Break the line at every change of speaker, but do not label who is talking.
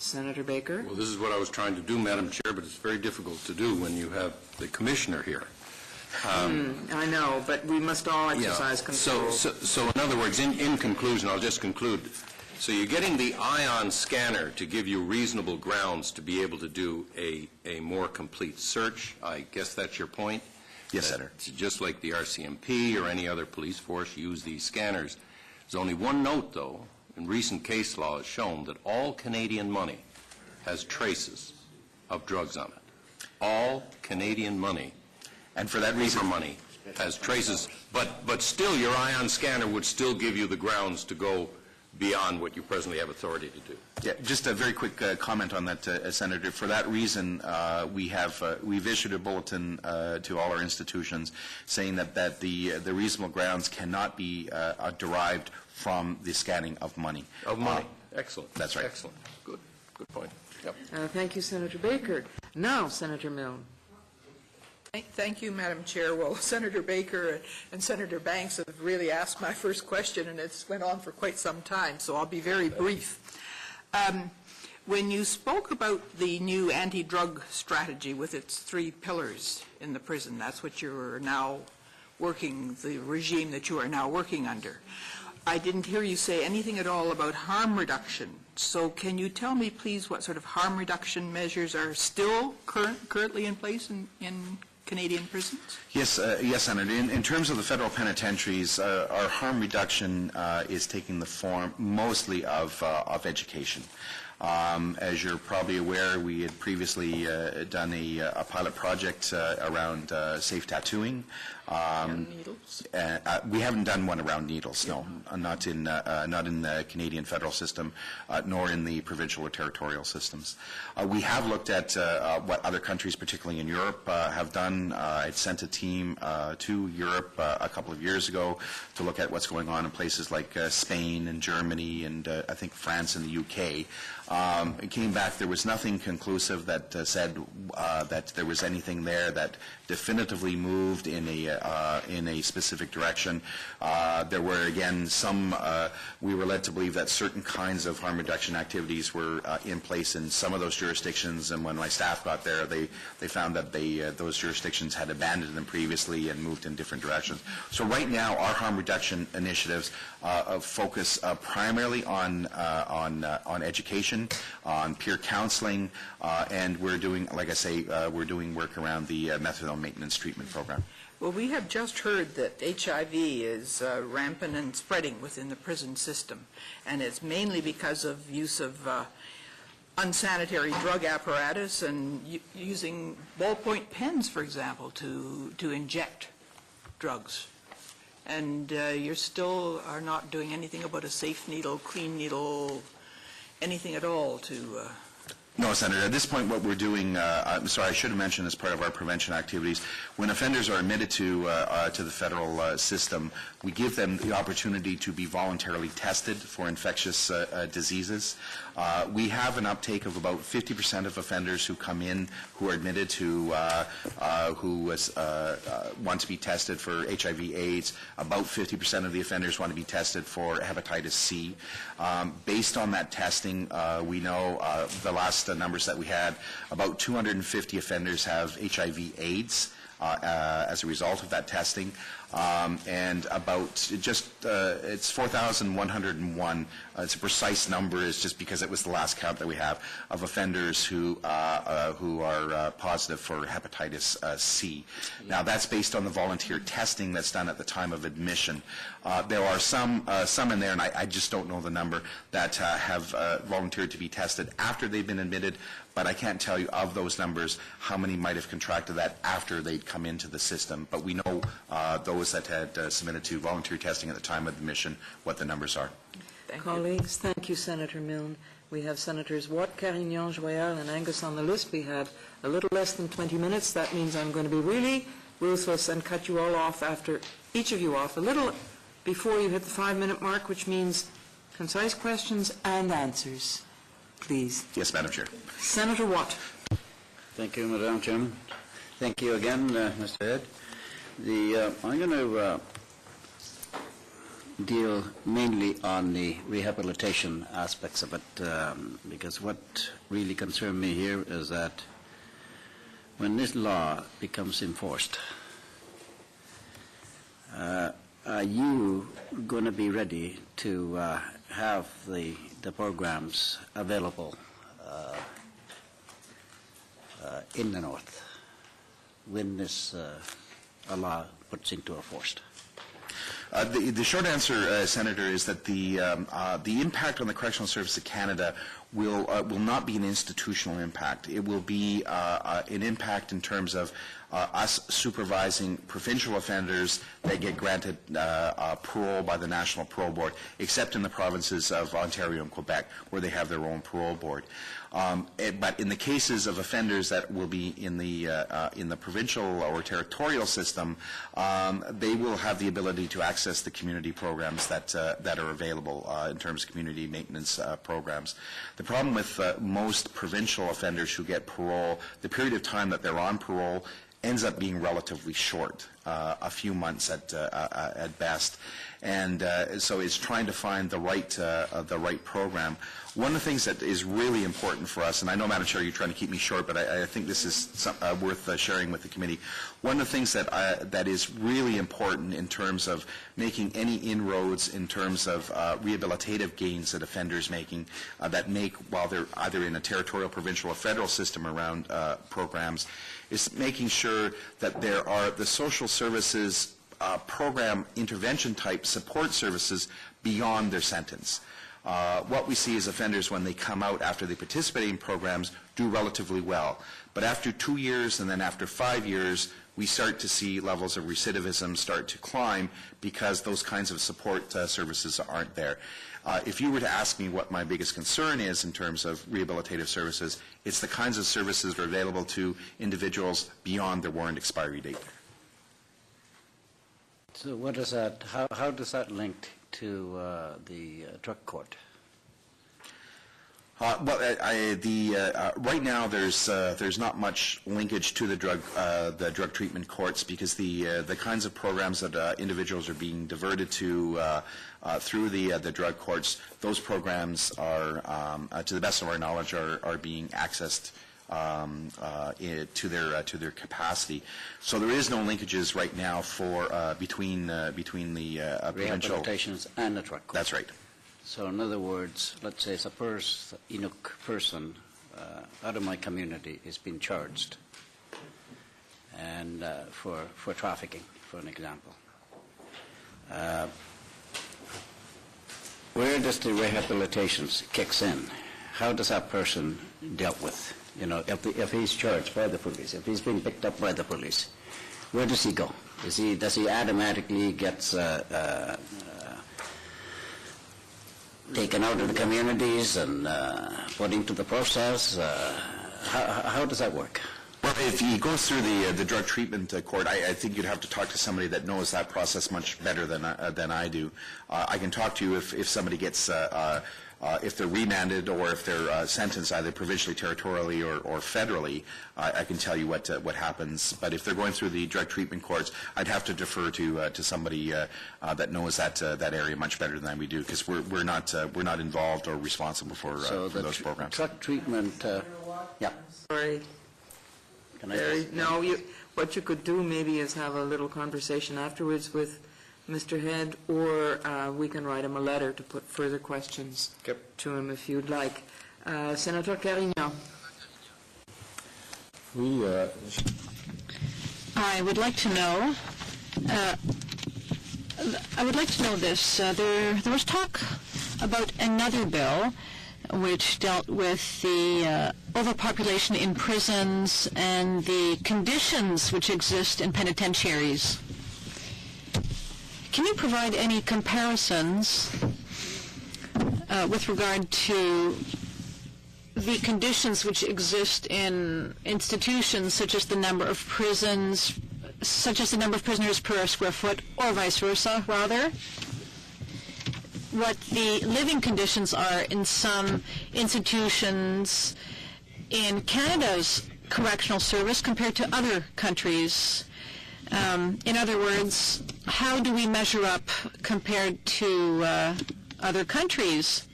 Senator Baker.
Well, this is what I was trying to do, Madam Chair, but it's very difficult to do when you have the Commissioner here.
I know, but we must all exercise control.
So in other words, in conclusion, I'll just conclude. So you're getting the ion scanner to give you reasonable grounds to be able to do a more complete search. I guess that's your point?
Yes, Senator.
Just like the RCMP or any other police force use these scanners. There's only one note, though. In recent case law has shown that all Canadian money has traces of drugs on it. All Canadian money,
and for that reason,
money has traces, but still your ion scanner would still give you the grounds to go beyond what you presently have authority to do.
Yeah, just a very quick comment on that, Senator. For that reason, we've issued a bulletin to all our institutions saying that the reasonable grounds cannot be derived from the scanning of money.
Of money. Excellent.
That's right.
Excellent. Good point. Yep.
Thank you, Senator Baker. Now, Senator Milne.
Thank you, Madam Chair. Well, Senator Baker and Senator Banks have really asked my first question, and it's went on for quite some time, so I'll be very brief. When you spoke about the new anti-drug strategy with its 3 pillars in the prison, that's what you're now working, the regime that you are now working under. I didn't hear you say anything at all about harm reduction. So can you tell me, please, what sort of harm reduction measures are still currently in place in Canadian prisons?
Yes, yes, Senator. In terms of the federal penitentiaries, our harm reduction is taking the form mostly of education. As you're probably aware, we had previously done a pilot project around safe tattooing.
Needles?
We haven't done one around needles, no, not in the Canadian federal system, nor in the provincial or territorial systems. We have looked at what other countries, particularly in Europe, have done. I sent a team to Europe a couple of years ago to look at what's going on in places like Spain and Germany and I think France and the UK. It came back, there was nothing conclusive that said that there was anything there that definitively moved in a specific direction. There were, again, some, we were led to believe that certain kinds of harm reduction activities were in place in some of those jurisdictions, and when my staff got there, they found that those jurisdictions had abandoned them previously and moved in different directions. So right now, our harm reduction initiatives focus primarily on education, on peer counseling, and we're doing, like I say, we're doing work around the methadone maintenance treatment program.
Well, we have just heard that HIV is rampant and spreading within the prison system, and it's mainly because of use of unsanitary drug apparatus and using ballpoint pens, for example, to inject drugs. And you still are not doing anything about a safe needle, clean needle, anything at all to...
No, Senator. At this point, what we're doing, I'm sorry, I should have mentioned as part of our prevention activities, when offenders are admitted to the federal system, we give them the opportunity to be voluntarily tested for infectious diseases. We have an uptake of about 50% of offenders who come in who are admitted to who want to be tested for HIV/AIDS. About 50% of the offenders want to be tested for hepatitis C. Based on that testing, we know the last numbers that we had, about 250 offenders have HIV/AIDS as a result of that testing, and about it's 4,101. It's a precise number, is just because it was the last count that we have of offenders who are positive for hepatitis C. Now that's based on the volunteer testing that's done at the time of admission. There are some in there, and I just don't know the number, that have volunteered to be tested after they've been admitted, but I can't tell you of those numbers how many might have contracted that after they'd come into the system. But we know those that had submitted to volunteer testing at the time of admission, what the numbers are.
Colleagues, thank you, Senator Milne. We have Senators Watt, Carignan, Joyal, and Angus on the list. We have a little less than 20 minutes. That means I'm going to be really ruthless and cut you all off after, each of you off, a little before you hit the 5-minute mark, which means concise questions and answers. Please.
Yes, Madam Chair.
Senator Watt.
Thank you, Madam Chairman. Thank you again, Mr. Head. I'm going to deal mainly on the rehabilitation aspects of it, because what really concerned me here is that when this law becomes enforced, are you going to be ready to have the programs available in the North when this law puts into force?
The short answer, Senator, is that the impact on the Correctional Service of Canada will not be an institutional impact. It will be an impact in terms of us supervising provincial offenders that get granted parole by the National Parole Board, except in the provinces of Ontario and Quebec, where they have their own parole board. But in the cases of offenders that will be in the provincial or territorial system, they will have the ability to access the community programs that are available in terms of community maintenance programs. The problem with most provincial offenders who get parole, the period of time that they're on parole ends up being relatively short, a few months at best, and so it's trying to find the right program. One of the things that is really important for us, and I know, Madam Chair, you're trying to keep me short, but I think this is worth sharing with the committee. One of the things that is really important in terms of making any inroads in terms of rehabilitative gains that offenders that make while they're either in a territorial, provincial, or federal system around programs, is making sure that there are the social services program intervention type support services beyond their sentence. What we see is offenders, when they come out after they participate in programs, do relatively well. But after 2 years and then after 5 years, we start to see levels of recidivism start to climb because those kinds of support services aren't there. If you were to ask me what my biggest concern is in terms of rehabilitative services, it's the kinds of services that are available to individuals beyond their warrant expiry date.
So what does that, how does that link to the drug court?
Right now there's not much linkage to the drug treatment courts, because the kinds of programs that individuals are being diverted to through the drug courts, those programs are, to the best of our knowledge, are being accessed to their capacity. So there is no linkages right now for between the provincial
Rehabilitations and the drug court.
That's right.
So in other words, let's say a Inuk person out of my community is being charged and for trafficking, for an example. Where does the rehabilitations kicks in? How does that person dealt with? You know, if he's charged by the police, if he's being picked up by the police, where does he go? Does he automatically gets taken out of the communities and put into the process? How does that work?
Well, if he goes through the drug treatment court, I think you'd have to talk to somebody that knows that process much better than I do. I can talk to you if somebody gets, if they're remanded or if they're sentenced either provincially, territorially, or federally. I can tell you what happens. But if they're going through the drug treatment courts, I'd have to defer to somebody that knows that area much better than we do, because we're not involved or responsible for those programs.
Drug treatment. Yeah.
Sorry.
Can I
Barry, no, what you could do maybe is have a little conversation afterwards with Mr. Head, or we can write him a letter to put further questions to him if you'd like. Senator Carignan.
I would like to know. This. There was talk about another bill which dealt with the overpopulation in prisons and the conditions which exist in penitentiaries. Can you provide any comparisons with regard to the conditions which exist in institutions, such as the number of prisons, such as the number of prisoners per square foot, or vice versa, rather? What the living conditions are in some institutions in Canada's correctional service compared to other countries. In other words, how do we measure up compared to other countries